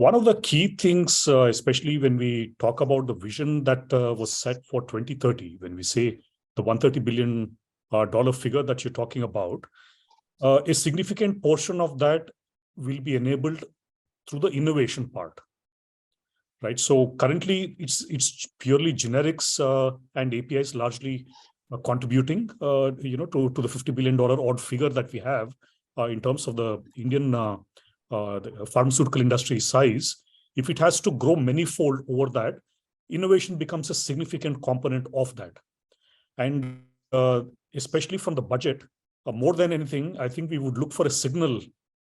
One of the key things, especially when we talk about the vision that was set for 2030, when we say the $130 billion figure that you're talking about, a significant portion of that will be enabled through the innovation part, right? So currently, it's purely generics and APIs largely contributing, to the $50 billion odd figure that we have in terms of the Indian the pharmaceutical industry size. If it has to grow manyfold over that, innovation becomes a significant component of that. And especially from the budget, more than anything, I think we would look for a signal,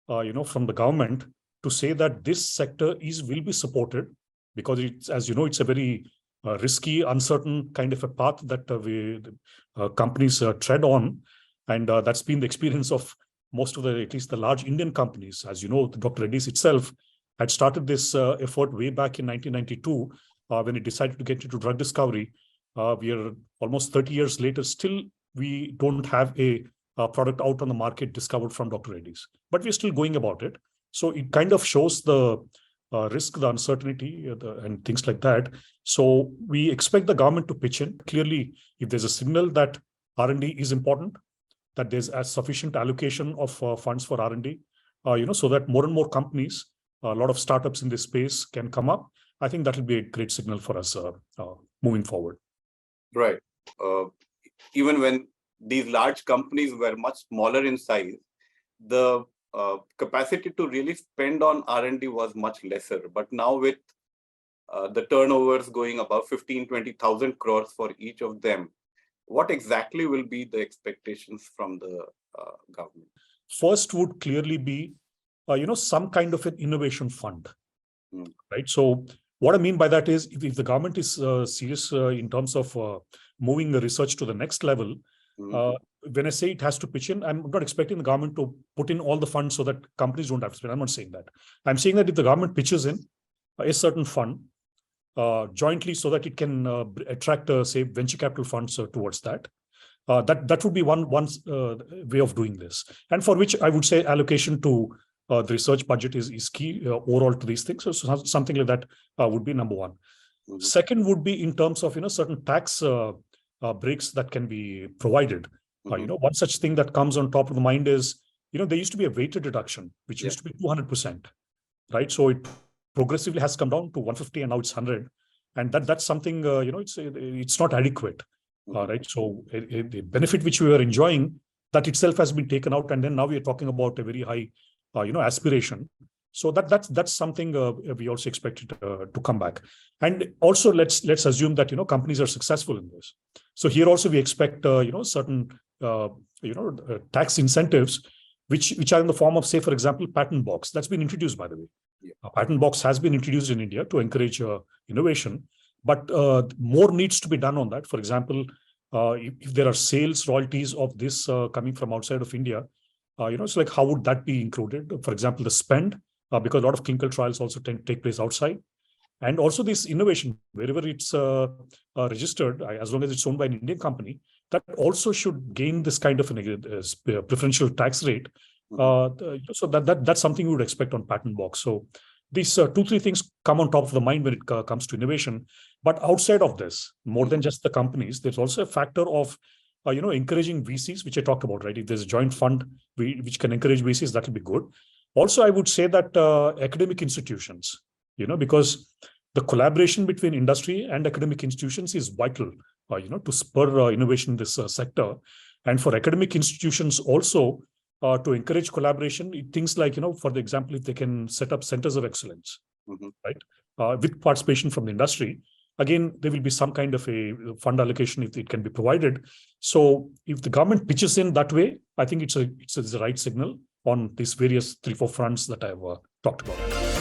from the government to say that this sector will be supported, because it's, as you know, it's a very risky, uncertain kind of a path that companies tread on. And that's been the experience of most of at least the large Indian companies. As you know, Dr. Reddy's itself had started this effort way back in 1992 when it decided to get into drug discovery. We are almost 30 years later, still we don't have a product out on the market discovered from Dr. Reddy's, but we're still going about it. So it kind of shows the risk, the uncertainty, and things like that. So we expect the government to pitch in. Clearly, if there's a signal that R&D is important, that there's a sufficient allocation of funds for R&D, so that more and more companies, a lot of startups in this space can come up. I think that will be a great signal for us moving forward. Right. Even when these large companies were much smaller in size, the capacity to really spend on R&D was much lesser. But now with the turnovers going above 15-20,000 crores for each of them, what exactly will be the expectations from the government? First would clearly be, some kind of an innovation fund, right? So what I mean by that is, if the government is serious in terms of moving the research to the next level, when I say it has to pitch in, I'm not expecting the government to put in all the funds so that companies don't have to spend. I'm not saying that. I'm saying that if the government pitches in a certain fund, jointly, so that it can attract, say, venture capital funds towards that. That would be one way of doing this, and for which I would say allocation to the research budget is key overall to these things. So something like that would be number one. Second would be in terms of certain tax breaks that can be provided. One such thing that comes on top of the mind is there used to be a weighted deduction which used to be 200%, right? So it progressively has come down to 150 and now it's 100, and that's something it's not adequate, right? So the benefit which we were enjoying, that itself has been taken out, and then now we are talking about a very high aspiration. So that's something we also expect it to come back. And also let's assume that companies are successful in this. So here also we expect certain tax incentives which are in the form of, say, for example, patent box. That's been introduced, by the way. A patent box has been introduced in India to encourage innovation, but more needs to be done on that. For example, if there are sales royalties of this coming from outside of India, it's like, how would that be included? For example, the spend, because a lot of clinical trials also take place outside. And also this innovation, wherever it's registered, as long as it's owned by an Indian company, that also should gain this kind of a preferential tax rate. So that's something we would expect on patent box. So these 2-3 things come on top of the mind when it comes to innovation. But outside of this, more than just the companies, there's also a factor of encouraging VCs, which I talked about, right? If there's a joint fund which can encourage VCs, that will be good. Also, I would say that academic institutions, because the collaboration between industry and academic institutions is vital, to spur innovation in this sector. And for academic institutions also, to encourage collaboration, things like, for the example, if they can set up centers of excellence, right, with participation from the industry, again, there will be some kind of a fund allocation if it can be provided. So if the government pitches in that way, I think it's the right signal on these various 3-4 fronts that I've talked about.